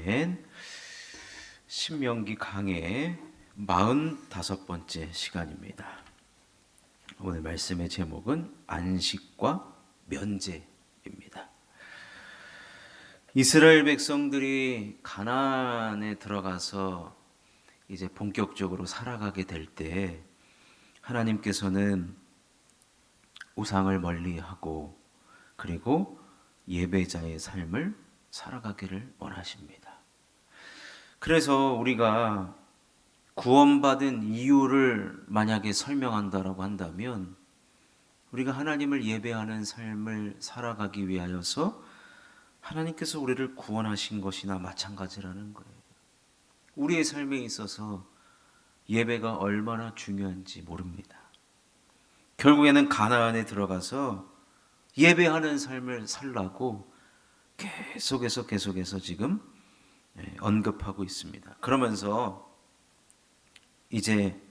이번엔 신명기 강의 45번째 시간입니다. 오늘 말씀의 제목은 안식과 면제입니다. 이스라엘 백성들이 가나안에 들어가서 이제 본격적으로 살아가게 될 때 하나님께서는 우상을 멀리하고 그리고 예배자의 삶을 살아가기를 원하십니다. 그래서 우리가 구원받은 이유를 만약에 설명한다라고 한다면 우리가 하나님을 예배하는 삶을 살아가기 위하여서 하나님께서 우리를 구원하신 것이나 마찬가지라는 거예요. 우리의 삶에 있어서 예배가 얼마나 중요한지 모릅니다. 결국에는 가나안에 들어가서 예배하는 삶을 살라고 계속해서 지금 언급하고 있습니다. 그러면서 이제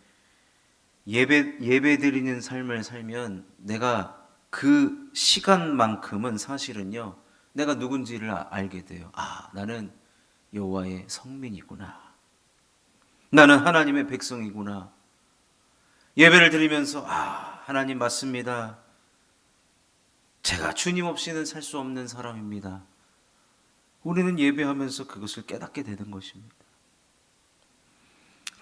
예배 드리는 삶을 살면 내가 그 시간만큼은 사실은요, 내가 누군지를 알게 돼요. 나는 여호와의 성민이구나. 나는 하나님의 백성이구나. 예배를 드리면서 하나님 맞습니다. 제가 주님 없이는 살 수 없는 사람입니다. 우리는 예배하면서 그것을 깨닫게 되는 것입니다.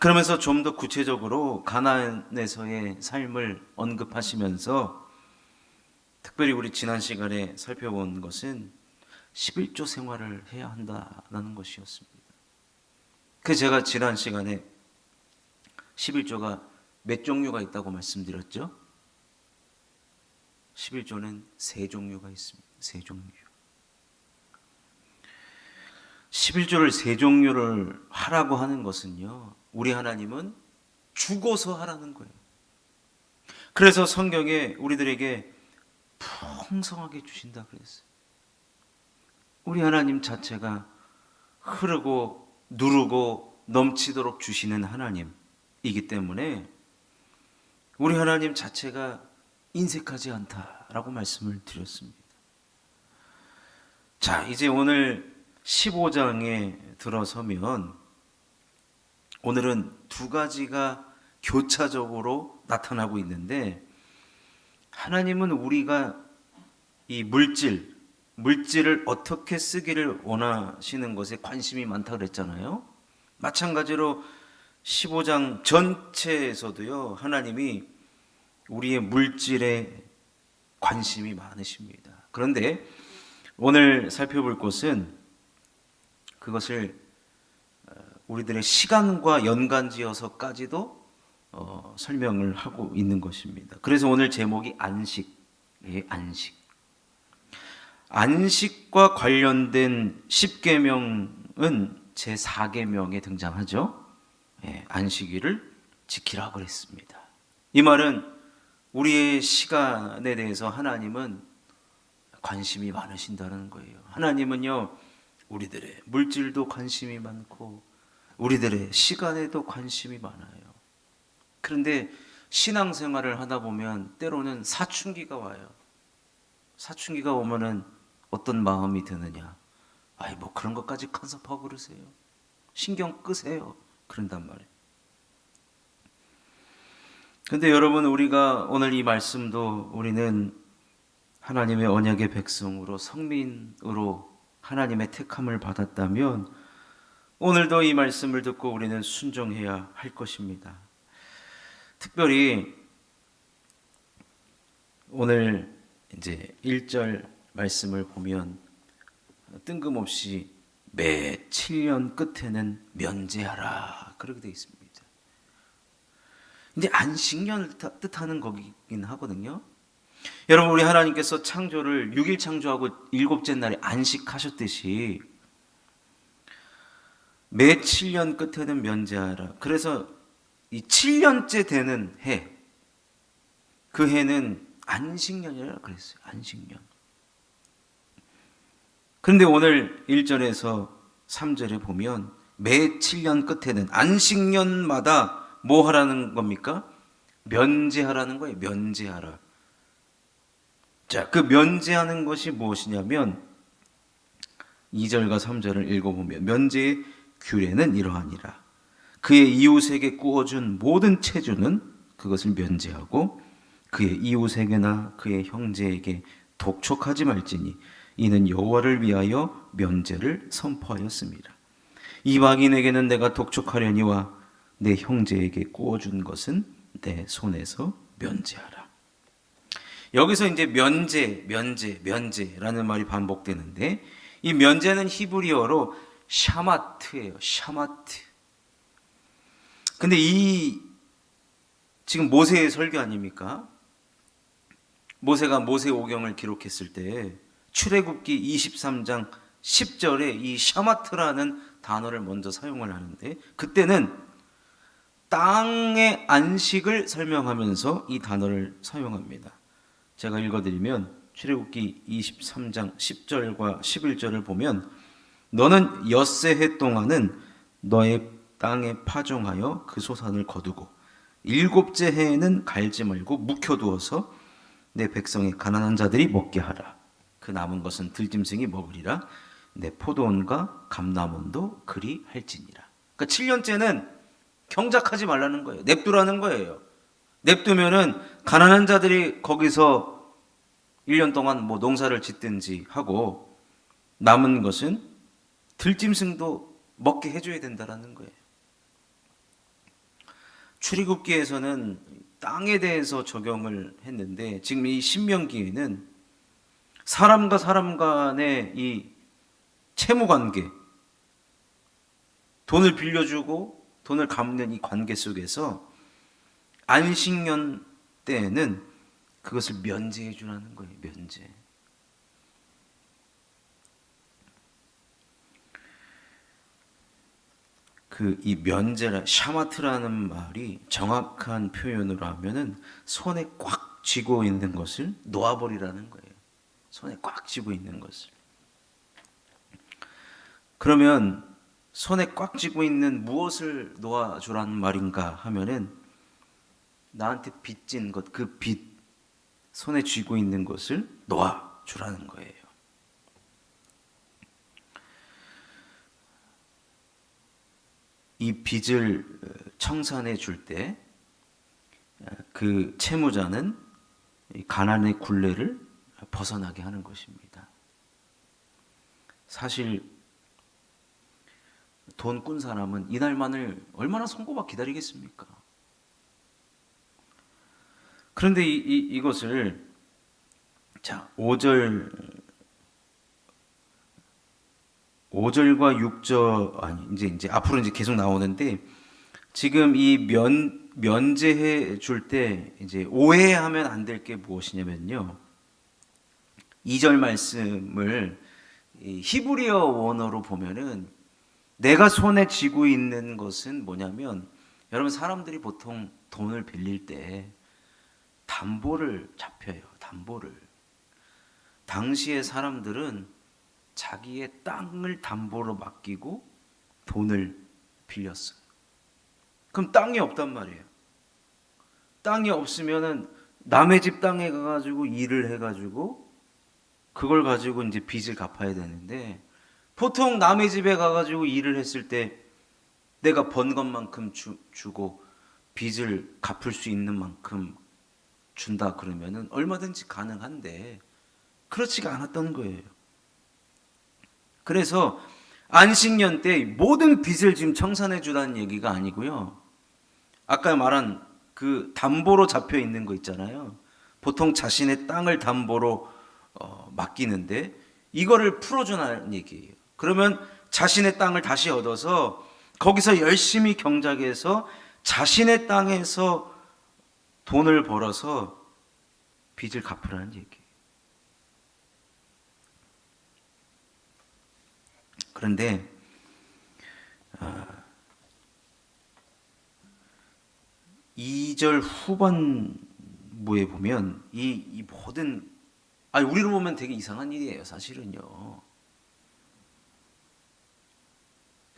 그러면서 좀 더 구체적으로 가나안에서의 삶을 언급하시면서 특별히 우리 지난 시간에 살펴본 것은 11조 생활을 해야 한다는 것이었습니다. 그래서 제가 지난 시간에 11조가 몇 종류가 있다고 말씀드렸죠? 11조는 세 종류가 있습니다. 세 종류. 11조를 세 종류를 하라고 하는 것은요, 우리 하나님은 죽어서 하라는 거예요. 그래서 성경에 우리들에게 풍성하게 주신다 그랬어요. 우리 하나님 자체가 흐르고 누르고 넘치도록 주시는 하나님이기 때문에 우리 하나님 자체가 인색하지 않다라고 말씀을 드렸습니다. 자, 이제 오늘 15장에 들어서면 오늘은 두 가지가 교차적으로 나타나고 있는데, 하나님은 우리가 이 물질을 어떻게 쓰기를 원하시는 것에 관심이 많다 그랬잖아요. 마찬가지로 15장 전체에서도요, 하나님이 우리의 물질에 관심이 많으십니다. 그런데 오늘 살펴볼 것은 그것을 우리들의 시간과 연관지어서까지도 설명을 하고 있는 것입니다. 그래서 오늘 제목이 안식이에요. 안식과 관련된 10계명은 제4계명에 등장하죠. 안식일을 지키라고 그랬습니다. 이 말은 우리의 시간에 대해서 하나님은 관심이 많으신다는 거예요. 하나님은요, 우리들의 물질도 관심이 많고 우리들의 시간에도 관심이 많아요. 그런데 신앙생활을 하다 보면 때로는 사춘기가 와요. 사춘기가 오면은 어떤 마음이 드느냐? 뭐 그런 것까지 간섭하고 그러세요. 신경 끄세요. 그런단 말이에요. 근데 여러분, 우리가 오늘 이 말씀도 우리는 하나님의 언약의 백성으로 성민으로 하나님의 택함을 받았다면 오늘도 이 말씀을 듣고 우리는 순종해야 할 것입니다. 특별히 오늘 이제 1절 말씀을 보면 뜬금없이 매 7년 끝에는 면제하라 그렇게 되어 있습니다. 이제 안식년을 뜻하는 거긴 하거든요. 여러분, 우리 하나님께서 창조를 6일 창조하고 7째 날에 안식하셨듯이 매 7년 끝에는 면제하라. 그래서 이 7년째 되는 해, 그 해는 안식년이라고 그랬어요. 안식년. 그런데 오늘 1절에서 3절에 보면 매 7년 끝에는 안식년마다 뭐 하라는 겁니까? 면제하라는 거예요. 면제하라. 자, 그 면제하는 것이 무엇이냐면 2절과 3절을 읽어보면 면제의 규례는 이러하니라. 그의 이웃에게 구워준 모든 체주는 그것을 면제하고 그의 이웃에게나 그의 형제에게 독촉하지 말지니 이는 여호와를 위하여 면제를 선포하였습니다. 이방인에게는 내가 독촉하려니와 내 형제에게 구워준 것은 내 손에서 면제하라. 여기서 이제 면제라는 말이 반복되는데 이 면제는 히브리어로 샤마트예요. 샤마트. 근데 이 지금 모세의 설교 아닙니까? 모세가 모세오경을 기록했을 때 출애굽기 23장 10절에 이 샤마트라는 단어를 먼저 사용을 하는데 그때는 땅의 안식을 설명하면서 이 단어를 사용합니다. 제가 읽어드리면 출애굽기 23장 10절과 11절을 보면 너는 엿새 해 동안은 너의 땅에 파종하여 그 소산을 거두고 일곱째 해에는 갈지 말고 묵혀두어서 내 백성의 가난한 자들이 먹게 하라. 그 남은 것은 들짐승이 먹으리라. 내 포도원과 감람원도 그리 할지니라. 그러니까 7년째는 경작하지 말라는 거예요. 냅두라는 거예요. 냅두면은 가난한 자들이 거기서 1년 동안 뭐 농사를 짓든지 하고 남은 것은 들짐승도 먹게 해줘야 된다라는 거예요. 출애굽기에서는 땅에 대해서 적용을 했는데 지금 이 신명기에는 사람과 사람 간의 이 채무관계, 돈을 빌려주고 돈을 갚는 이 관계 속에서 안식년 때에는 그것을 면제해 주라는 거예요. 면제. 이 면제라 샤마트라는 말이 정확한 표현으로 하면은 손에 꽉 쥐고 있는 것을 놓아버리라는 거예요. 손에 꽉 쥐고 있는 것을. 그러면 손에 꽉 쥐고 있는 무엇을 놓아주라는 말인가 하면은 나한테 빚진 것, 그 빚, 손에 쥐고 있는 것을 놓아주라는 거예요. 이 빚을 청산해 줄 때 그 채무자는 가난의 굴레를 벗어나게 하는 것입니다. 사실 돈 꾼 사람은 이날만을 얼마나 손꼽아 기다리겠습니까? 그런데 이것을 자 5절과 6절 아니 이제 앞으로 이제 계속 나오는데 지금 이 면제해 줄 때 이제 오해하면 안 될 게 무엇이냐면요. 2절 말씀을 히브리어 원어로 보면은 내가 손에 쥐고 있는 것은 뭐냐면 여러분 사람들이 보통 돈을 빌릴 때 담보를 잡혀요. 담보를. 당시의 사람들은 자기의 땅을 담보로 맡기고 돈을 빌렸어요. 그럼 땅이 없단 말이에요. 땅이 없으면은 남의 집 땅에 가가지고 일을 해가지고 그걸 가지고 이제 빚을 갚아야 되는데 보통 남의 집에 가가지고 일을 했을 때 내가 번 것만큼 주고 빚을 갚을 수 있는 만큼 준다 그러면은 얼마든지 가능한데 그렇지가 않았던 거예요. 그래서 안식년 때 모든 빚을 지금 청산해 주라는 얘기가 아니고요. 아까 말한 그 담보로 잡혀 있는 거 있잖아요. 보통 자신의 땅을 담보로 맡기는데 이거를 풀어주라는 얘기예요. 그러면 자신의 땅을 다시 얻어서 거기서 열심히 경작해서 자신의 땅에서 돈을 벌어서 빚을 갚으라는 얘기예요. 그런데 2절 후반부에 보면 이 모든 우리로 보면 되게 이상한 일이에요. 사실은요.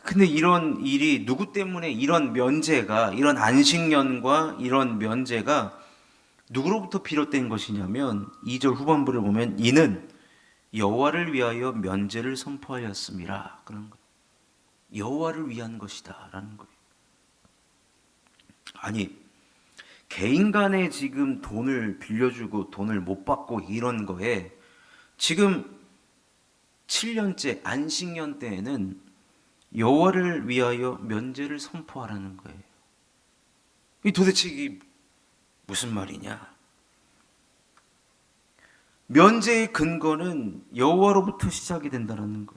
근데 이런 일이 누구 때문에 이런 면제가 이런 안식년과 이런 면제가 누구로부터 비롯된 것이냐면 2절 후반부를 보면 이는 여호와를 위하여 면제를 선포하였음이라. 그런 거예요. 여호와를 위한 것이다라는 거예요. 아니, 개인 간에 지금 돈을 빌려주고 돈을 못 받고 이런 거에 지금 7년째 안식년 때에는 여호와를 위하여 면제를 선포하라는 거예요. 이 도대체 이게 무슨 말이냐? 면제의 근거는 여호와로부터 시작이 된다는 거.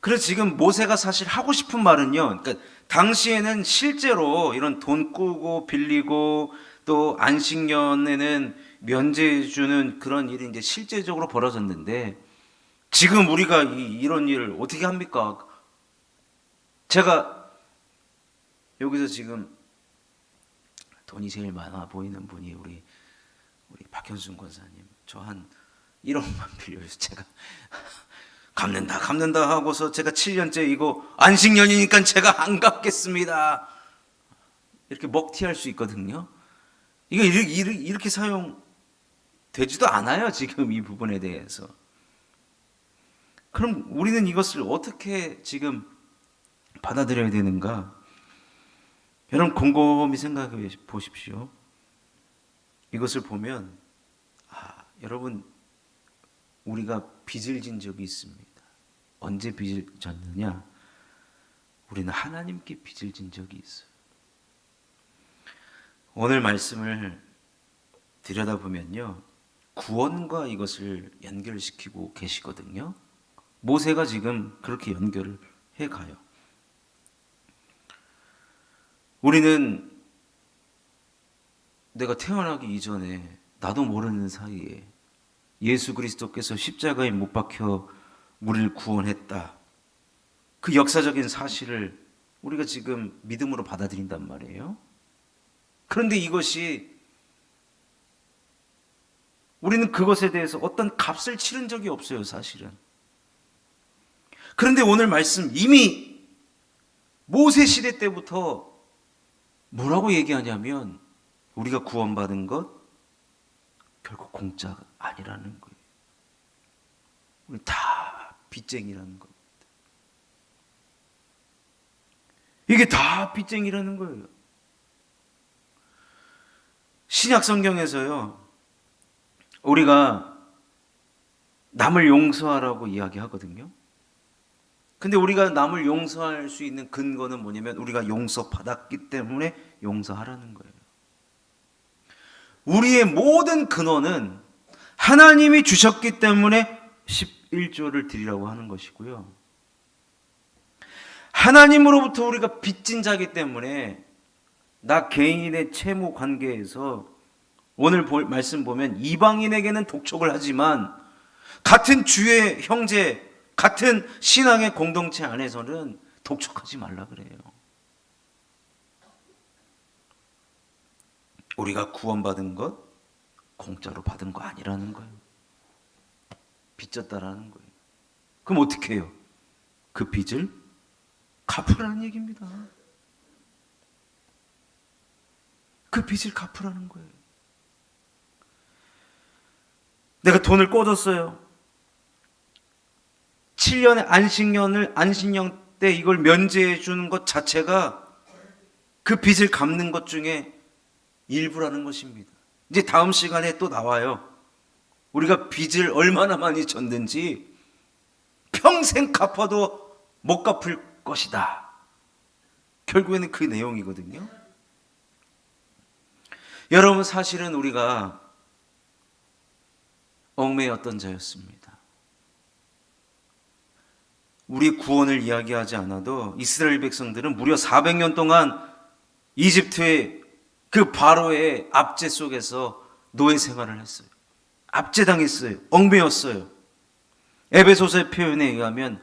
그래서 지금 모세가 사실 하고 싶은 말은요. 그러니까 당시에는 실제로 이런 돈 꾸고 빌리고 또 안식년에는 면제 주는 그런 일이 이제 실제적으로 벌어졌는데 지금 우리가 이런 일을 어떻게 합니까? 제가 여기서 지금 돈이 제일 많아 보이는 분이 우리 박현순 권사님. 저 한 1억만 빌려서 제가 갚는다 하고서 제가 7년째 이거 안식년이니까 제가 안 갚겠습니다. 이렇게 먹튀할 수 있거든요. 이거 이렇게 사용되지도 않아요. 지금 이 부분에 대해서. 그럼 우리는 이것을 어떻게 지금 받아들여야 되는가? 여러분 곰곰이 생각해 보십시오. 이것을 보면 여러분 우리가 빚을 진 적이 있습니다. 언제 빚을 졌느냐? 우리는 하나님께 빚을 진 적이 있어요. 오늘 말씀을 들여다보면요. 구원과 이것을 연결시키고 계시거든요. 모세가 지금 그렇게 연결을 해가요. 우리는 내가 태어나기 이전에 나도 모르는 사이에 예수 그리스도께서 십자가에 못 박혀 우리를 구원했다. 그 역사적인 사실을 우리가 지금 믿음으로 받아들인단 말이에요. 그런데 이것이 우리는 그것에 대해서 어떤 값을 치른 적이 없어요, 사실은. 그런데 오늘 말씀 이미 모세 시대 때부터 뭐라고 얘기하냐면 우리가 구원받은 것 결국 공짜가 아니라는 거예요. 우리 다 빚쟁이라는 겁니다. 이게 다 빚쟁이라는 거예요. 신약 성경에서요. 우리가 남을 용서하라고 이야기하거든요. 근데 우리가 남을 용서할 수 있는 근거는 뭐냐면 우리가 용서받았기 때문에 용서하라는 거예요. 우리의 모든 근원은 하나님이 주셨기 때문에 11조를 드리라고 하는 것이고요. 하나님으로부터 우리가 빚진 자기 때문에 나 개인의 채무 관계에서 오늘 말씀 보면 이방인에게는 독촉을 하지만 같은 주의 형제, 같은 신앙의 공동체 안에서는 독촉하지 말라 그래요. 우리가 구원받은 것 공짜로 받은 거 아니라는 거예요. 빚졌다라는 거예요. 그럼 어떻게 해요? 그 빚을 갚으라는 얘기입니다. 그 빚을 갚으라는 거예요. 내가 돈을 꿔줬어요. 7년의 안식년 때 이걸 면제해 주는 것 자체가 그 빚을 갚는 것 중에 일부라는 것입니다. 이제 다음 시간에 또 나와요. 우리가 빚을 얼마나 많이 졌는지 평생 갚아도 못 갚을 것이다. 결국에는 그 내용이거든요. 여러분 사실은 우리가 얽매였던 자였습니다. 우리 구원을 이야기하지 않아도 이스라엘 백성들은 무려 400년 동안 이집트의 그 바로의 압제 속에서 노예 생활을 했어요. 압제당했어요. 얽매였어요. 에베소서의 표현에 의하면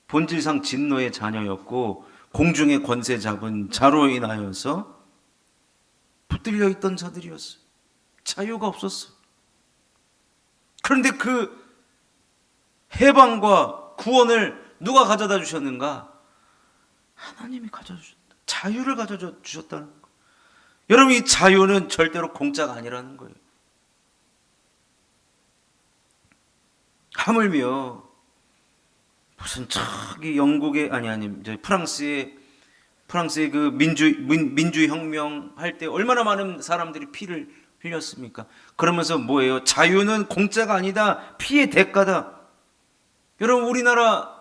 본질상 진노의 자녀였고 공중의 권세 잡은 자로 인하여서 붙들려 있던 자들이었어요. 자유가 없었어요. 그런데 그 해방과 구원을 누가 가져다 주셨는가? 하나님이 가져다 주셨다. 자유를 가져다 주셨다는 거예요. 여러분 이 자유는 절대로 공짜가 아니라는 거예요. 하물며 무슨 저기 영국의 아니 이제 프랑스의 그 민주 혁명 할 때 얼마나 많은 사람들이 피를 흘렸습니까? 그러면서 뭐예요? 자유는 공짜가 아니다. 피의 대가다. 여러분 우리나라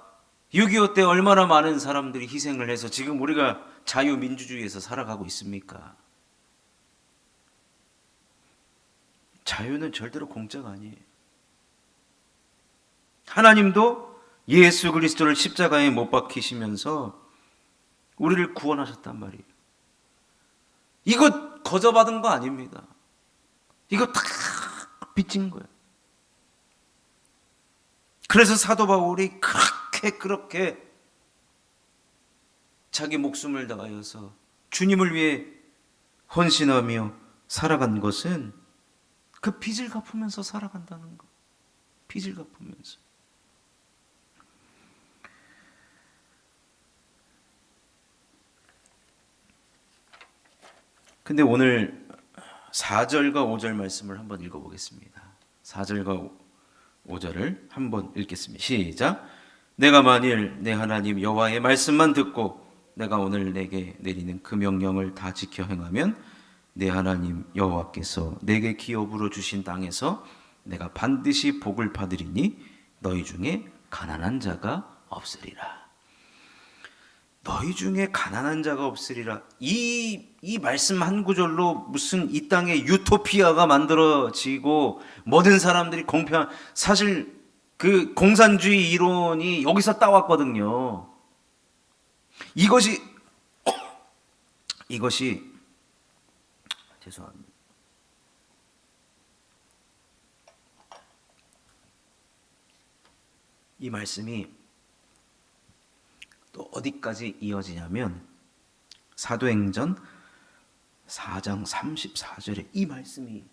6.25 때 얼마나 많은 사람들이 희생을 해서 지금 우리가 자유민주주의에서 살아가고 있습니까? 자유는 절대로 공짜가 아니에요. 하나님도 예수 그리스도를 십자가에 못 박히시면서 우리를 구원하셨단 말이에요. 이거 거저받은 거 아닙니다. 이거 다 빚진 거예요. 그래서 사도 바울이 그렇게 자기 목숨을 다하여서 주님을 위해 헌신하며 살아간 것은 그 빚을 갚으면서 살아간다는 거. 빚을 갚으면서. 근데 오늘 4절과 5절 말씀을 한번 읽어보겠습니다. 4절과 5절을 한번 읽겠습니다. 시작. 내가 만일 내 하나님 여호와의 말씀만 듣고 내가 오늘 내게 내리는 그 명령을 다 지켜 행하면 내 하나님 여호와께서 내게 기업으로 주신 땅에서 내가 반드시 복을 받으리니 너희 중에 가난한 자가 없으리라. 너희 중에 가난한 자가 없으리라. 이 말씀 한 구절로 무슨 이 땅에 유토피아가 만들어지고 모든 사람들이 공평한, 사실 그 공산주의 이론이 여기서 따왔거든요. 이것이 죄송합니다. 이 말씀이 또 어디까지 이어지냐면 사도행전 4장 34절에 이 말씀이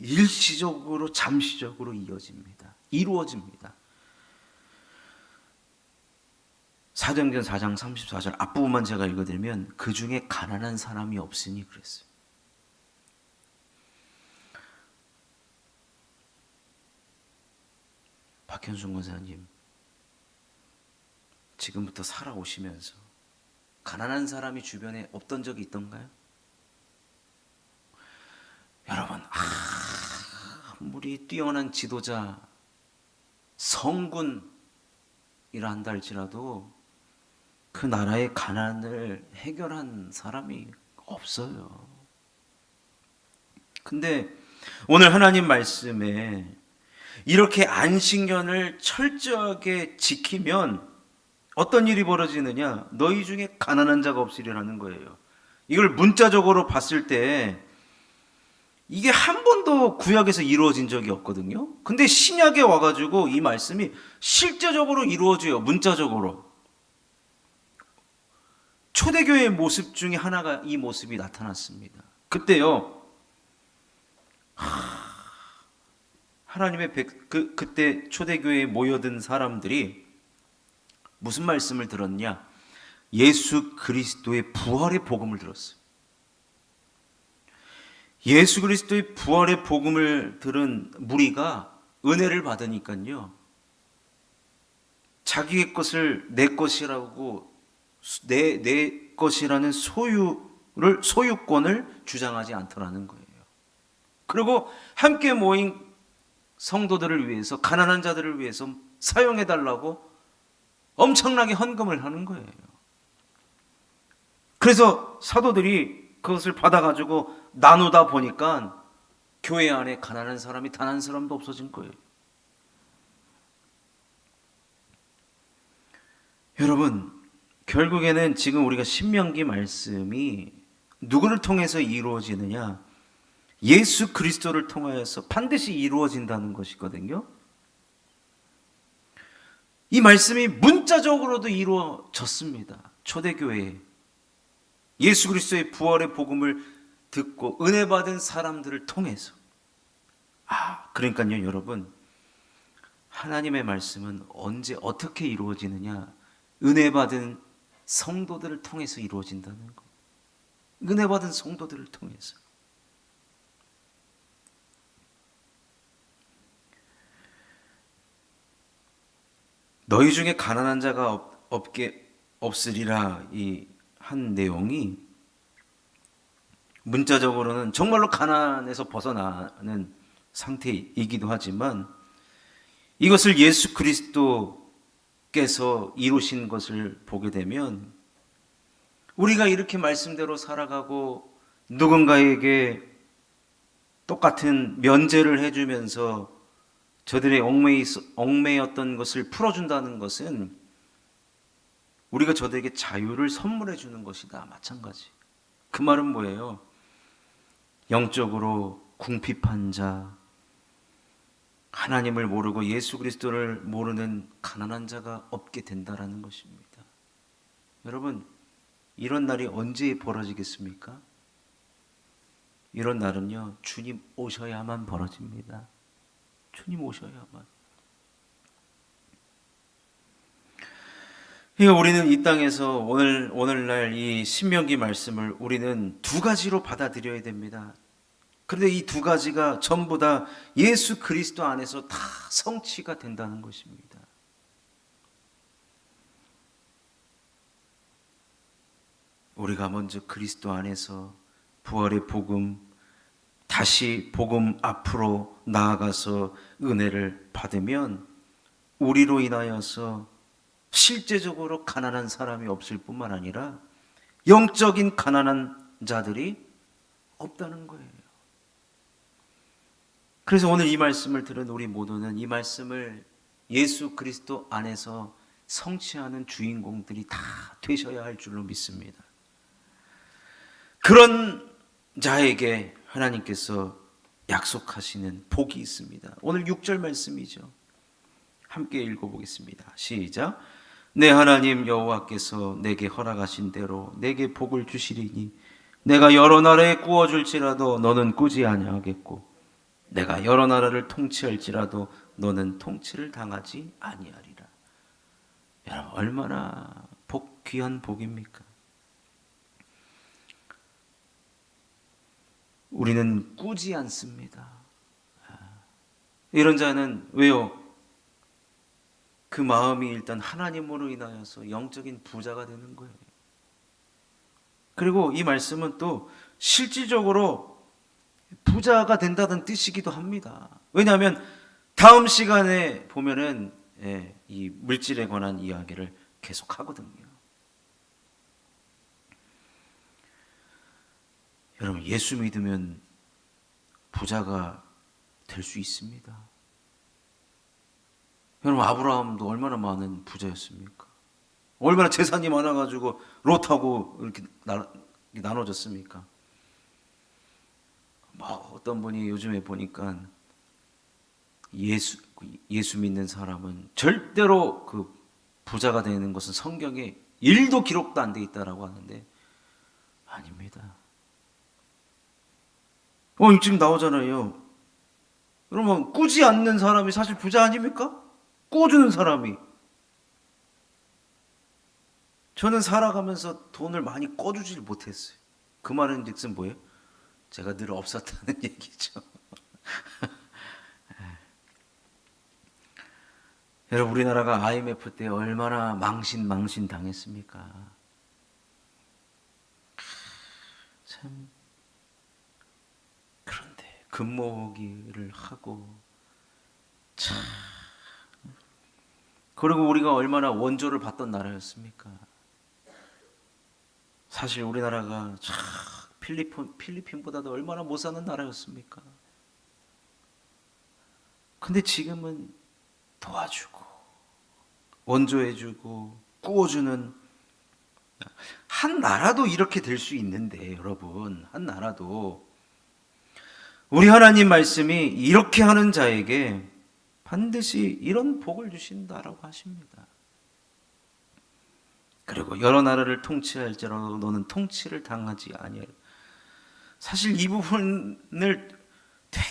일시적으로 잠시적으로 이루어집니다. 사도행전 4장 34절 앞부분만 제가 읽어드리면 그 중에 가난한 사람이 없으니 그랬어요. 박현순 권사님, 지금부터 살아오시면서 가난한 사람이 주변에 없던 적이 있던가요? 여러분, 아무리 뛰어난 지도자, 성군이라 한다 할지라도 그 나라의 가난을 해결한 사람이 없어요. 근데 오늘 하나님 말씀에 이렇게 안식년을 철저하게 지키면 어떤 일이 벌어지느냐? 너희 중에 가난한 자가 없으리라는 거예요. 이걸 문자적으로 봤을 때 이게 한 번도 구약에서 이루어진 적이 없거든요. 근데 신약에 와가지고 이 말씀이 실제적으로 이루어져요. 문자적으로. 초대교회의 모습 중에 하나가 이 모습이 나타났습니다. 그때요. 하나님의 그때 초대교회에 모여든 사람들이 무슨 말씀을 들었냐? 예수 그리스도의 부활의 복음을 들었어요. 예수 그리스도의 부활의 복음을 들은 무리가 은혜를 받으니까요. 자기의 것을 내 것이라고 내 것이라는 소유권을 주장하지 않더라는 거예요. 그리고 함께 모인 성도들을 위해서, 가난한 자들을 위해서 사용해 달라고 엄청나게 헌금을 하는 거예요. 그래서 사도들이 그것을 받아가지고 나누다 보니까 교회 안에 가난한 사람이 단 한 사람도 없어진 거예요. 여러분, 결국에는 지금 우리가 신명기 말씀이 누구를 통해서 이루어지느냐? 예수 그리스도를 통하여서 반드시 이루어진다는 것이거든요. 이 말씀이 문자적으로도 이루어졌습니다. 초대교회에 예수 그리스도의 부활의 복음을 듣고 은혜 받은 사람들을 통해서. 그러니까요, 여러분, 하나님의 말씀은 언제 어떻게 이루어지느냐? 은혜 받은 성도들을 통해서 이루어진다는 거. 은혜 받은 성도들을 통해서. 너희 중에 가난한 자가 없으리라 이 한 내용이 문자적으로는 정말로 가난에서 벗어나는 상태이기도 하지만 이것을 예수 그리스도께서 이루신 것을 보게 되면 우리가 이렇게 말씀대로 살아가고 누군가에게 똑같은 면제를 해주면서 저들의 얽매였던 것을 풀어준다는 것은 우리가 저들에게 자유를 선물해 주는 것이다. 마찬가지. 그 말은 뭐예요? 영적으로 궁핍한 자, 하나님을 모르고 예수 그리스도를 모르는 가난한 자가 없게 된다라는 것입니다. 여러분, 이런 날이 언제 벌어지겠습니까? 이런 날은요, 주님 오셔야만 벌어집니다. 주님 오셔야만. 그러니까 우리는 이 땅에서 오늘날 이 신명기 말씀을 우리는 두 가지로 받아들여야 됩니다. 그런데 이 두 가지가 전부 다 예수 그리스도 안에서 다 성취가 된다는 것입니다. 우리가 먼저 그리스도 안에서 부활의 복음, 다시 복음 앞으로 나아가서 은혜를 받으면 우리로 인하여서 실제적으로 가난한 사람이 없을 뿐만 아니라 영적인 가난한 자들이 없다는 거예요. 그래서 오늘 이 말씀을 들은 우리 모두는 이 말씀을 예수 그리스도 안에서 성취하는 주인공들이 다 되셔야 할 줄로 믿습니다. 그런 자에게 하나님께서 약속하시는 복이 있습니다. 오늘 6절 말씀이죠. 함께 읽어보겠습니다. 시작. 내 하나님 여호와께서 내게 허락하신 대로 내게 복을 주시리니 내가 여러 나라에 구워줄지라도 너는 꾸지 아니하겠고 내가 여러 나라를 통치할지라도 너는 통치를 당하지 아니하리라. 여러분, 얼마나 귀한 복입니까? 우리는 꾸지 않습니다. 이런 자는 왜요? 그 마음이 일단 하나님으로 인하여서 영적인 부자가 되는 거예요. 그리고 이 말씀은 또 실질적으로 부자가 된다는 뜻이기도 합니다. 왜냐하면 다음 시간에 보면은 이 물질에 관한 이야기를 계속 하거든요. 여러분, 예수 믿으면 부자가 될 수 있습니다. 여러분, 아브라함도 얼마나 많은 부자였습니까? 얼마나 재산이 많아가지고 롯하고 이렇게 나눠졌습니까? 뭐 어떤 분이 요즘에 보니까 예수 믿는 사람은 절대로 그 부자가 되는 것은 성경에 1도 기록도 안 돼 있다라고 하는데 아닙니다. 지금 나오잖아요. 그러면 꾸지 않는 사람이 사실 부자 아닙니까? 꾸주는 사람이. 저는 살아가면서 돈을 많이 꿔주질 못했어요. 그 말은 즉슨 뭐예요? 제가 늘 없었다는 얘기죠. 여러분, 우리나라가 IMF 때 얼마나 망신 당했습니까? 참. 그런데 금모으기를 하고 참. 그리고 우리가 얼마나 원조를 받던 나라였습니까? 사실 우리나라가 참 필리핀보다도 얼마나 못 사는 나라였습니까? 근데 지금은 도와주고 원조해주고 구워주는 한 나라도 이렇게 될 수 있는데 여러분, 한 나라도 우리 하나님 말씀이 이렇게 하는 자에게 반드시 이런 복을 주신다라고 하십니다. 그리고 여러 나라를 통치할지라도 너는 통치를 당하지 아니하리라. 사실 이 부분을 되게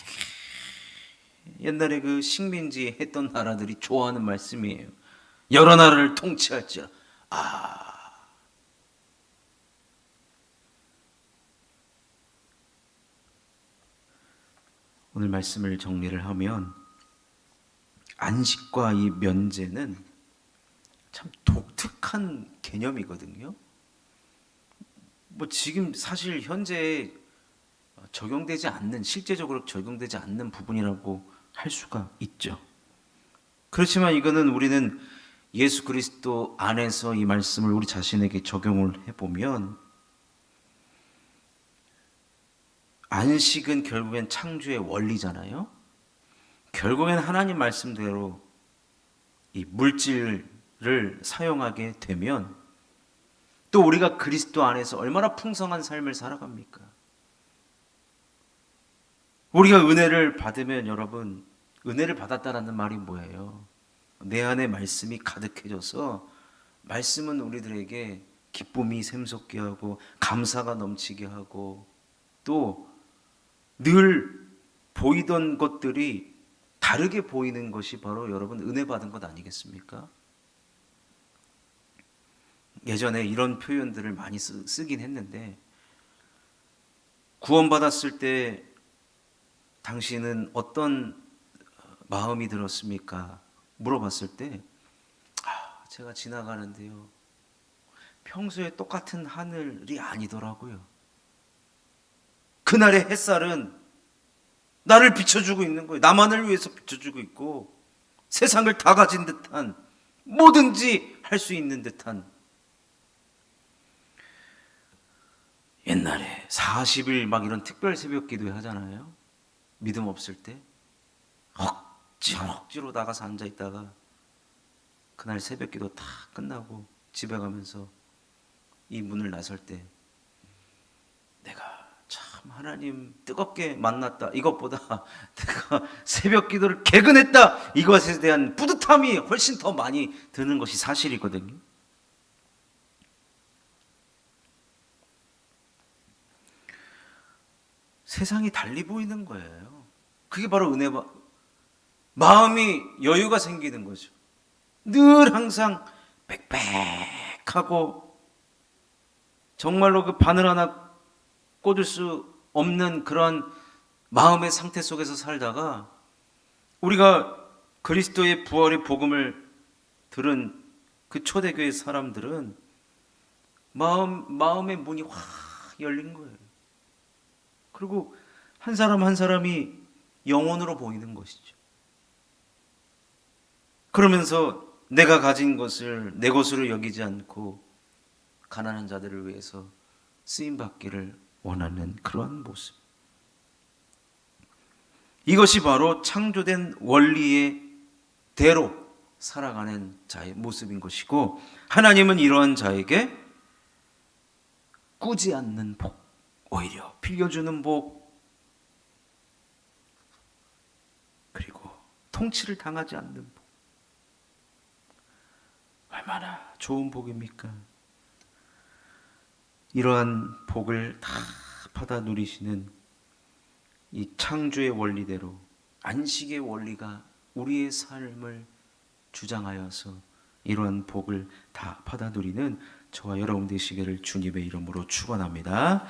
옛날에 그 식민지 했던 나라들이 좋아하는 말씀이에요. 여러 나라를 통치할지라. 오늘 말씀을 정리를 하면 안식과 이 면제는 참 독특한 개념이거든요. 뭐 지금 사실 현재 적용되지 않는, 실제적으로 적용되지 않는 부분이라고 할 수가 있죠. 그렇지만 이거는 우리는 예수 그리스도 안에서 이 말씀을 우리 자신에게 적용을 해보면, 안식은 결국엔 창조의 원리잖아요. 결국엔 하나님 말씀대로 이 물질을 사용하게 되면 또 우리가 그리스도 안에서 얼마나 풍성한 삶을 살아갑니까? 우리가 은혜를 받으면, 여러분, 은혜를 받았다라는 말이 뭐예요? 내 안에 말씀이 가득해져서 말씀은 우리들에게 기쁨이 샘솟게 하고 감사가 넘치게 하고 또 늘 보이던 것들이 다르게 보이는 것이 바로 여러분 은혜 받은 것 아니겠습니까? 예전에 이런 표현들을 많이 쓰긴 했는데, 구원받았을 때 당신은 어떤 마음이 들었습니까? 물어봤을 때, 제가 지나가는데요, 평소에 똑같은 하늘이 아니더라고요. 그날의 햇살은 나를 비춰주고 있는 거예요. 나만을 위해서 비춰주고 있고 세상을 다 가진 듯한, 뭐든지 할 수 있는 듯한, 옛날에 40일 막 이런 특별 새벽 기도 하잖아요. 믿음 없을 때 억지로 나가서 앉아 있다가 그날 새벽 기도 다 끝나고 집에 가면서 이 문을 나설 때 내가 참 하나님 뜨겁게 만났다, 이것보다 내가 새벽 기도를 개근했다, 이것에 대한 뿌듯함이 훨씬 더 많이 드는 것이 사실이거든요. 세상이 달리 보이는 거예요. 그게 바로 마음이 여유가 생기는 거죠. 늘 항상 빽빽하고 정말로 그 바늘 하나 꽂을 수 없는 그런 마음의 상태 속에서 살다가 우리가 그리스도의 부활의 복음을 들은 그 초대교회 사람들은 마음의 문이 확 열린 거예요. 그리고 한 사람 한 사람이 영혼으로 보이는 것이죠. 그러면서 내가 가진 것을 내 것으로 여기지 않고 가난한 자들을 위해서 쓰임받기를 원하는 그러한 모습. 이것이 바로 창조된 원리의 대로 살아가는 자의 모습인 것이고, 하나님은 이러한 자에게 꾸지 않는 복, 오히려 빌려주는 복, 그리고 통치를 당하지 않는 복. 얼마나 좋은 복입니까? 이러한 복을 다 받아 누리시는 이 창조의 원리대로, 안식의 원리가 우리의 삶을 주장하여서 이러한 복을 다 받아 누리는 저와 여러분 되시기를 주님의 이름으로 축원합니다.